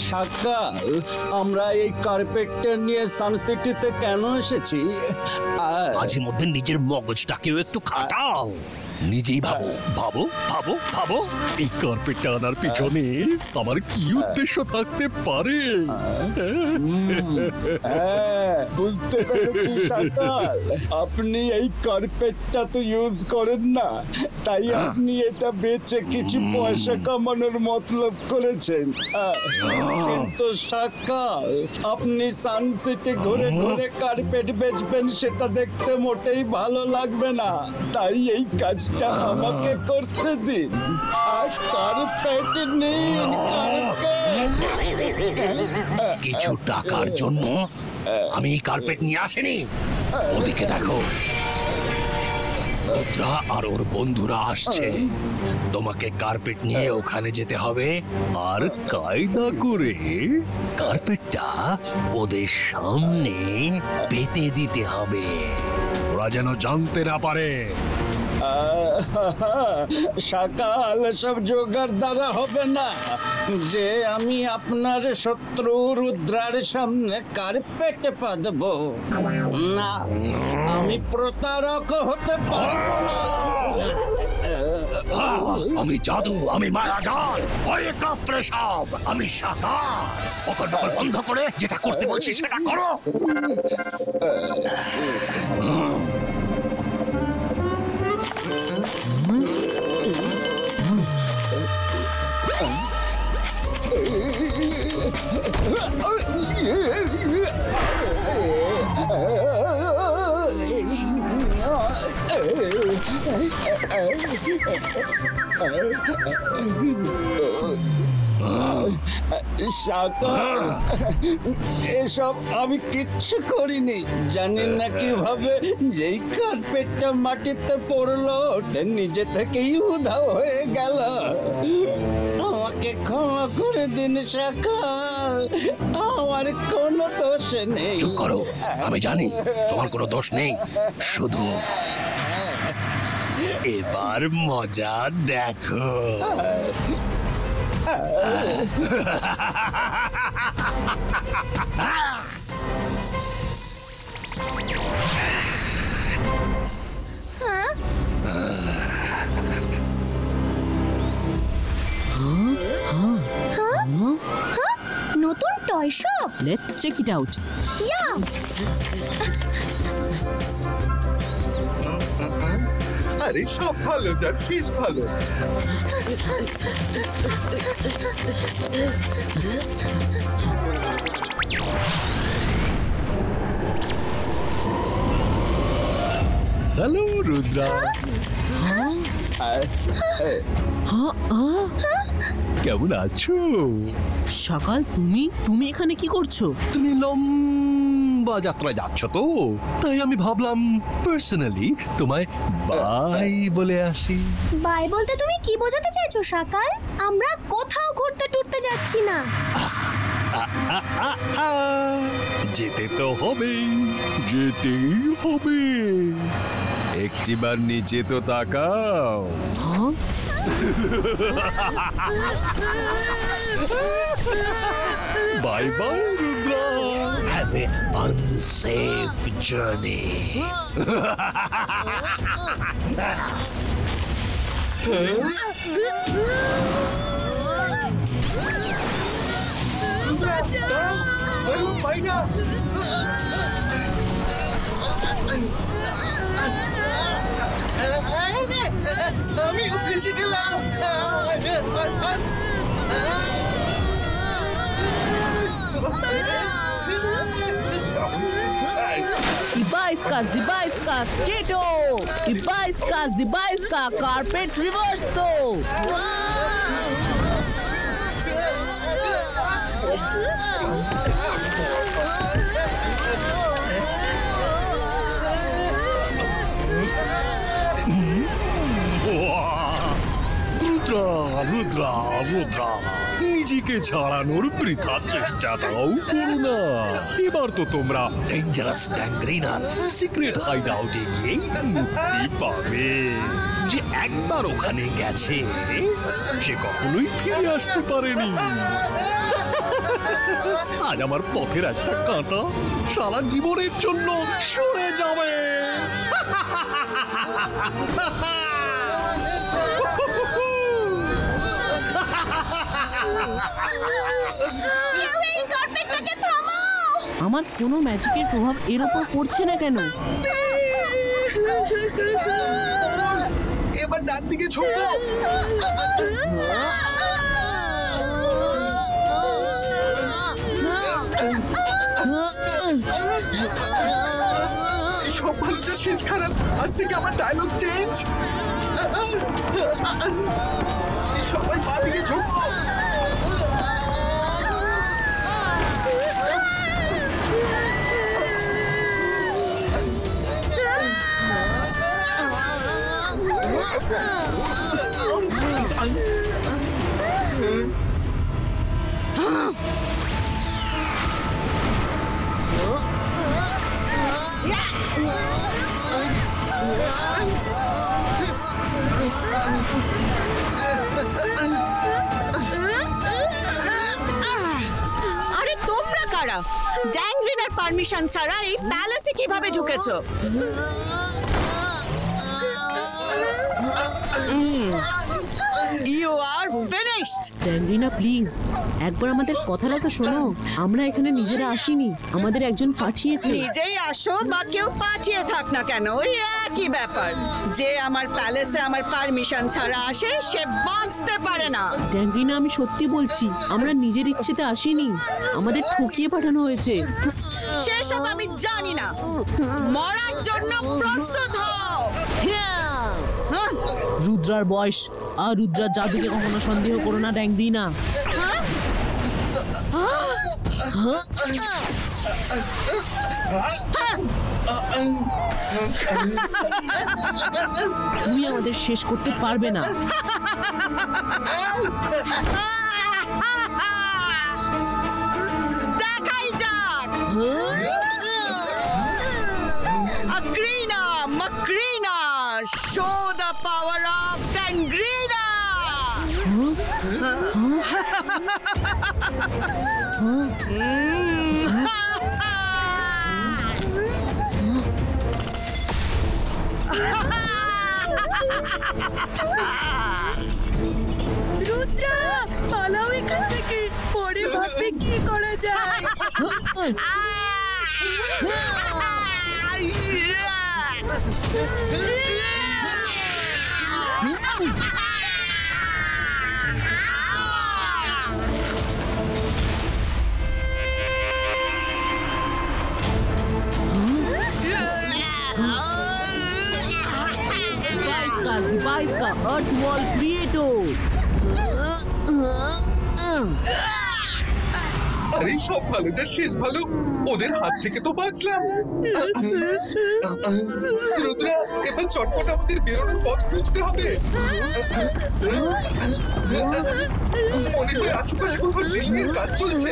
সকাল আমরা এই কার্পেটটা নিয়ে সানসিটিতে কেন এসেছি? মাঝে মধ্যে নিজের মগজটাকেও একটু খাটাও। নিজেই ভাবো ভাবো ভাবো ভাবো এই কার্পেটটা আনার পিছনে আমার কি উদ্দেশ্য থাকতে পারে? বুঝতে পেরেছি সকাল, আপনি এই কার্পেটটা তো ইউজ করেন না, তাই আপনি এটা বেচে কিছু পয়সা কামানোর মতলব করেছেন। কিন্তু সকাল, আপনি সানসিটি ঘুরে ঘুরে কার্পেট বেচবেন সেটা দেখতে মোটেই ভালো লাগবে না, তাই এই কাজটা আমাকে করতে দিন। আর কার্পেট নিন, কিছু টাকার জন্য আমি কার্পেট নিয়ে আসিনি। ওদিকে দেখো, রুদ্রা আর ওর বন্ধুরা আসছে। তোমাকে কার্পেট নিয়ে ওখানে যেতে হবে আর কায়দা করে কার্পেটটা ওদের সামনে পেতে দিতে হবে, ওরা যেন জানতে না পারে। সকাল, সব জোগাড় দ্বারা হবে না যে আমি আপনার শত্রু রুদ্রার সামনে কার্পেট পাতবো না। আমি প্রতারক হতে পারবো না। আমি জাদু, আমি মায়াজাল, ভয়ে কাঁপড়ে সব। আমি সাকার। ওকে বন্ধ করে যেটা করতে বলছি সেটা করো। এসব আমি কিচ্ছু করিনি। জানি না কিভাবে যেই কার্পেটটা মাটিতে পড়লো ওটা নিজে থেকেই উধাও হয়ে গেল। আমাকে ক্ষমা করে দিন সকাল, আমার কোনো দোষ নেই। চুপ করো, আমি জানি তোমার কোনো দোষ নেই। শুধু এবার মজা দেখো। নতুন toy shop. Let's check it out. Yeah. আরে সব ভালো যাচ্ছিস, ভালো। হ্যালো রুদ্রা। কেমন আছো? সকাল, তুমি এখানে কি করছো? তুমি লম্বা যাত্রা যাচ্ছ তো, তাই আমি ভাবলাম পার্সোনালি তোমায় বাই বলে আসি। বাই বলতে তুমি কি বোঝাতে চাইছো সকাল? আমরা কোথাও ঘুরতে টুরতে যাচ্ছি না। যেতে তো হবেই, যেতেই হবে। একটিবার নিচে তো তাকাও। Bye bye Rudra, have a unsafe journey. আমি ফেসে গেলাম। Ibaiska, Keto! Ibaiska, carpet reverso! Rudra, নিজেকে ছাড়ানোর বৃথা চেষ্টাটাও করো না। এবার তো তোমরা ডেঞ্জারাস গ্যাংগ্রিনার সিক্রেট হাইড আউটে গিয়ে মুক্তি পাবে। যে একবার ওখানে গেছে সে কখনোই ফিরে আসতে পারেনি। আজ আমার পথের একটা কাঁটা সারা জীবনের জন্য সরে যাবে। আমার কোনো ম্যাজিকের প্রভাব এর উপর পড়ছে না কেন? এবার ডান দিকে ছোড়ো। সব ভালোটা শেষ খারাপ। আজ থেকে আমার ডায়লগ চেঞ্জ। সবাই পা দিকে ছোড়ো। আরে তোমরা কারা? ড্যাংরিনের পারমিশন ছাড়া এই প্যালেসে কিভাবে ঢুকেছো? You are finished. ড্যাংরিনা প্লিজ একবার আমাদের কথাটা তো শোনো। আমরা এখানে নিজেরা আসিনি, আমাদের একজন পাঠিয়েছে। নিজেই আসো বা কেউ পাঠিয়ে থাক না কেন, ওই একই ব্যাপার। যে আমার প্যালেসে আমার পারমিশন ছাড়া আসে সে বাঁচতে পারে না। ড্যাংরিনা আমি সত্যি বলছি, আমরা নিজের ইচ্ছেতে আসিনি, আমাদের ঠকিয়ে পাঠানো হয়েছে। সেসব আমি জানি না। মরার জন্য প্রস্তুত হও। রুদ্রার বয়স আর রুদ্রার জাদুকে কখনো সন্দেহ করো না ড্যাংরিনা। তুমি আমাদের শেষ করতে পারবে না। দেখাই যাক। Agrina, Macrina, show the power of Dangrina. Rudra পালাও এখান থেকে, পরে ভাববে কি করা যায়। Device का अर्थ वॉल क्रिएटो। আরে সব ভালো যা শেষ ভালো। ওদের হাত থেকে তো বাঁচলাম। রুদ্রা এবার চটপট আমাদের বেরোনোর পথ খুঁজতে হবে। মনে হয় আশেপাশে কোথাও ড্রিলিংয়ের কাজ চলছে।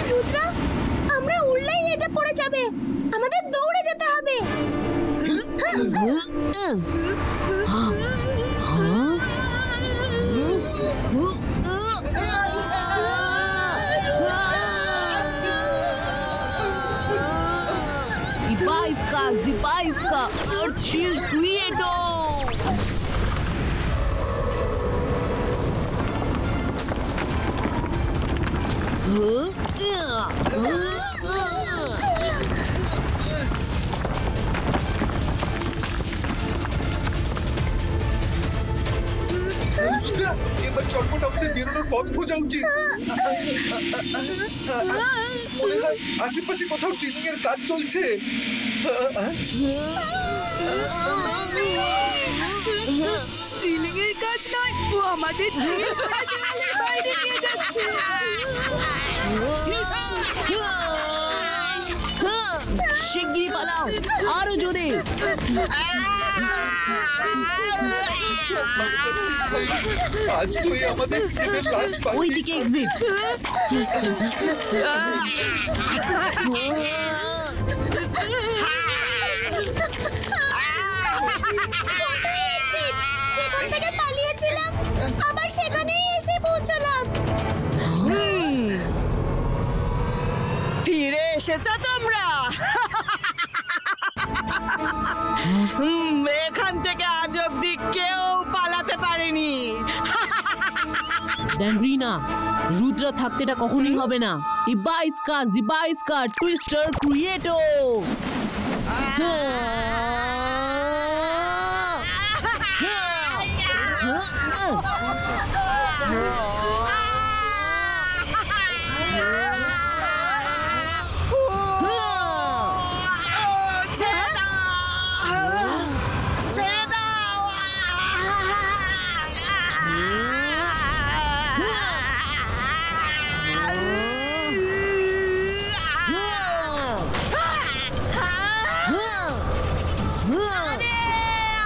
রুদ্রা, আমরা উড়লেই এটা পড়ে যাবে, আমাদের দৌড়ে যেতে হবে। Device का अर्थ शील्ड क्रिएटो। এবার চটপট আমাদের বেরোনোর পথ খোঁজা উচিত। মনে হয় আশেপাশে কোথাও ড্রিলিংয়ের কাজ চলছে। সিলিং এর কাজ নয়, ও আমাদের বাইরে নিয়ে যাচ্ছে। শিগগিরই পালাও, আরো জোরে। আজ তুই আমাদের নিজেদের লাশ পাবি। ওইদিকে এক্সিট। যেখান থেকে পালিয়েছিলাম আবার সেখানেই এসে পৌঁছলাম। ফিরে এসেছো তোমরা? এখান থেকে আজ অব্দি কেউ পালাতে পারেনি। ড্যাংরিনা, রুদ্রা থাকতে এটা কখনই হবে না। জিবাইস্কা টুইস্টার ক্রিয়েটো।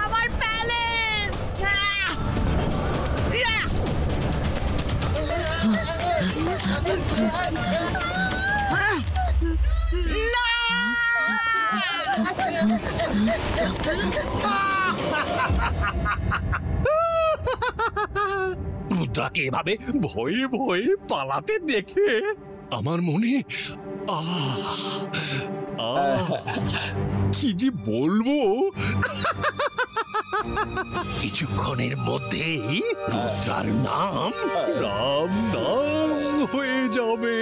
আমার প্যালেস! রুদ্রাকে এভাবে ভয়ে ভয়ে পালাতে দেখে আমার মনে কি যে বলবো। কিছুক্ষণের মধ্যেই রুদ্রার নাম রাম নাম হয়ে যাবে।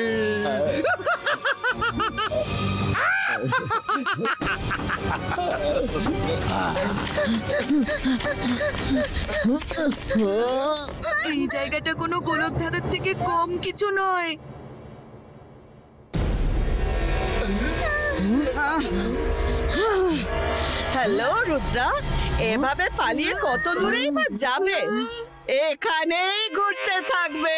এই জায়গাটা কোনো গোলকধাঁধার থেকে কম কিছু নয়। হ্যালো রুদ্রা, এভাবে পালিয়ে কত দূরেই বা যাবে? এখানেই ঘুরতে থাকবে।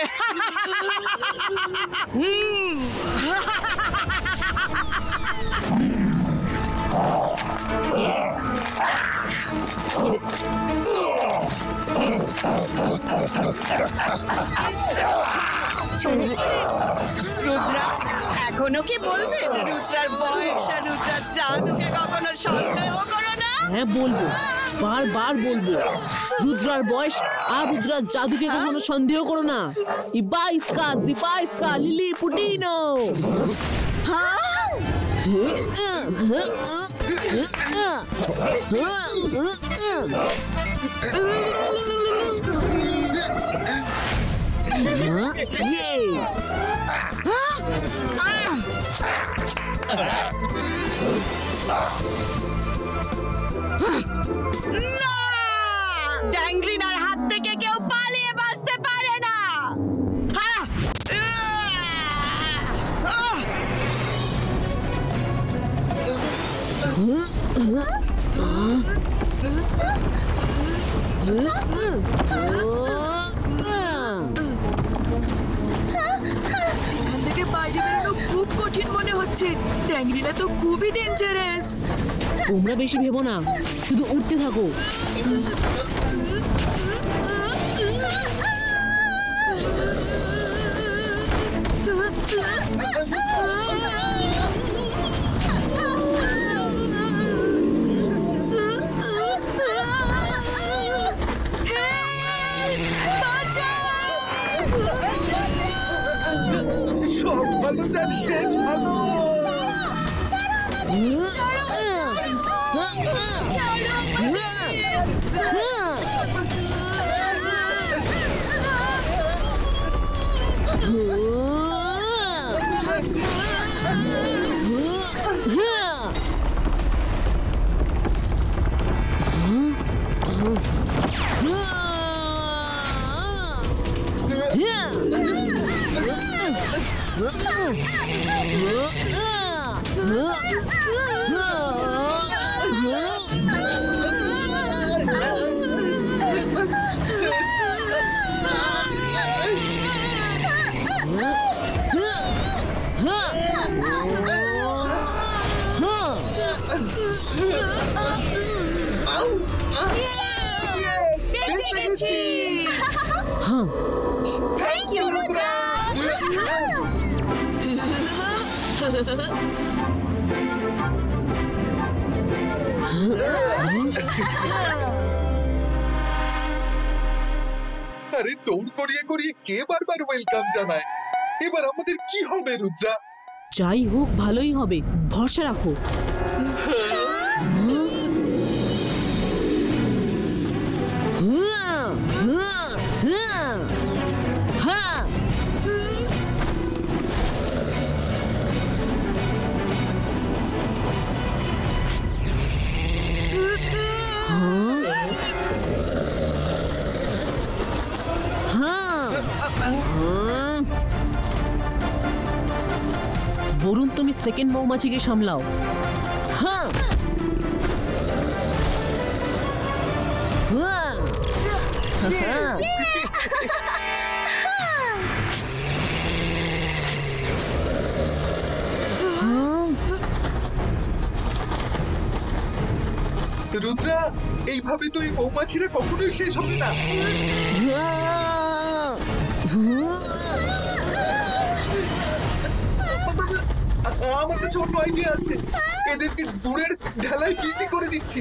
রুদ্রা, এখনো কি বলবে যে রুদ্রার বয়স আর রুদ্রার জাদুকে কখনো সন্দেহ করো না? হ্যাঁ বলবো, বারবার বলবো। রুদ্রার বয়স আর রুদ্রার জাদুকে কখনো সন্দেহ করো না। জিবাইস্কা লিলি পুটিনো। ড্যাংরিনার হাত থেকে কেউ পালিয়ে বাঁচতে পারে না। এখান থেকে বাইরে বেরোনো খুব কঠিন মনে হচ্ছে। ট্যাংরিনা তো খুবই ডেঞ্জারাস। তোমরা বেশি ভেবো না, শুধু উঠতে থাকো। সব ভালো যার শেষ ভালো। হ্যাঁ থ্যাংক ইউ রুদ্রা। আরে দৌড় করিয়ে করিয়ে কে বারবার ওয়েলকাম জানায়? এবার আমাদের কি হবে রুদ্রা? যাই হোক ভালোই হবে, ভরসা রাখো। বরুণ, তুমি সেকেন্ড মৌমাছিকে সামলাও। হ্যাঁ রুদ্রা, এইভাবে তো এই মৌমাছিরা কখনোই শেষ হবে না। আমার কাছে অন্য আইডিয়া আছে, এদেরকে দূরের ঢালাই বিসি করে দিচ্ছি।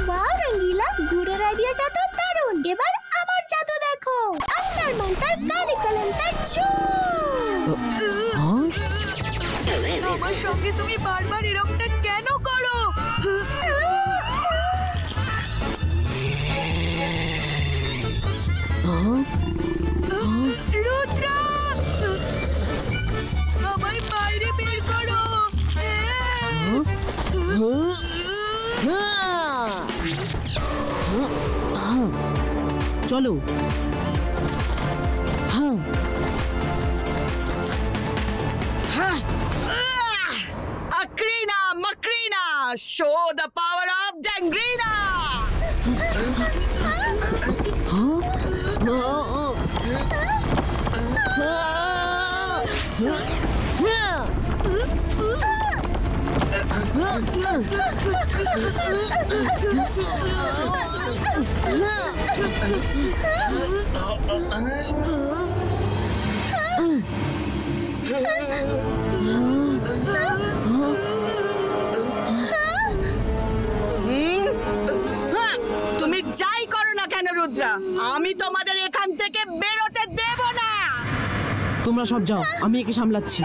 বাহ রঙ্গিলা, গুড়ের আইডিয়াটা তো দারুণ। এবার আমার জাদু দেখো, আন্তার মান্তার কালি কালান্তার চু। আমার সঙ্গে তুমি বারবার এরকমটা কেন করো? রুদ্রা, আমায় বাইরে বের করো। চলো। Akrina, Makrina, show the power of Dangrina! তুমি যাই করো না কেন রুদ্রা, আমি তোমাদের এখান থেকে বেরোতে দেব না। তোমরা সব যাও, আমি একে সামলাচ্ছি।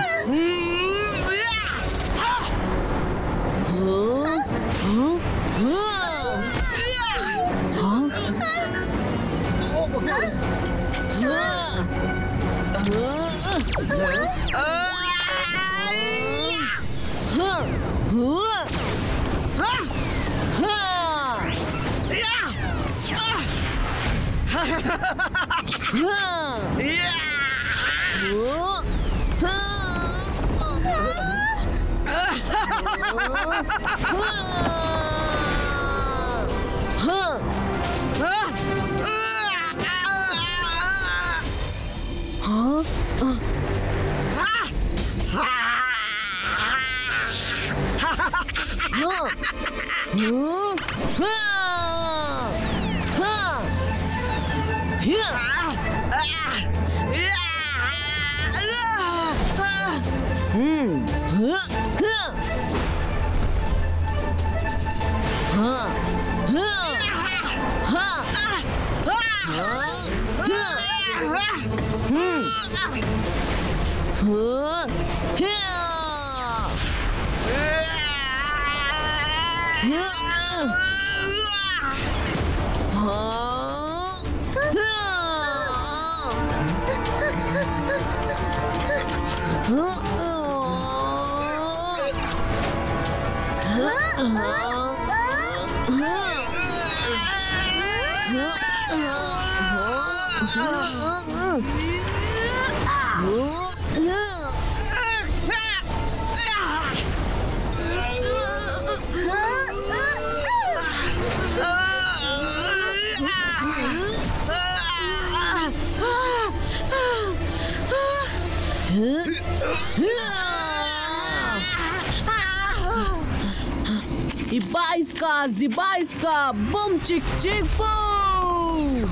Zibaiska, bum chick chick boom!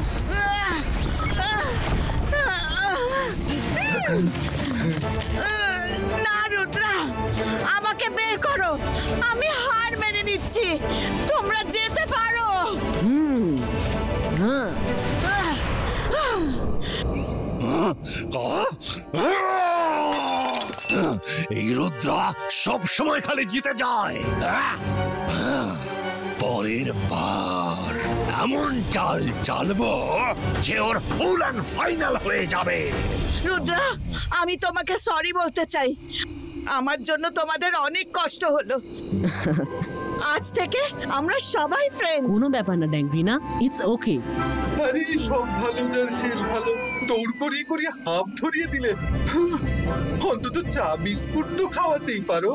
না রুদ্রা, আমাকে বের করো, আমি হার মেনে নিচ্ছি, তোমরা যেতে পারো। এই রুদ্রা সব সময় খালি জিতে যায়। পরের বার এমন চাল চালবো যে ওর ফুল অ্যান্ড ফাইনাল হয়ে যাবে। রুদ্রা, আমি তোমাকে সরি বলতে চাই, আমার জন্য তোমাদের অনেক কষ্ট হলো। আজ থেকে আমরা সবাই ফ্রেন্ড। কোনো ব্যাপার না ড্যাংরিনা, ইটস ওকে। আরে সব ভালো যার শেষ ভালো, দৌড় করিয়ে করিয়ে হাফ ধরিয়ে দিলেন। অন্তত চা বিস্কুট তো খাওয়াতেই পারো।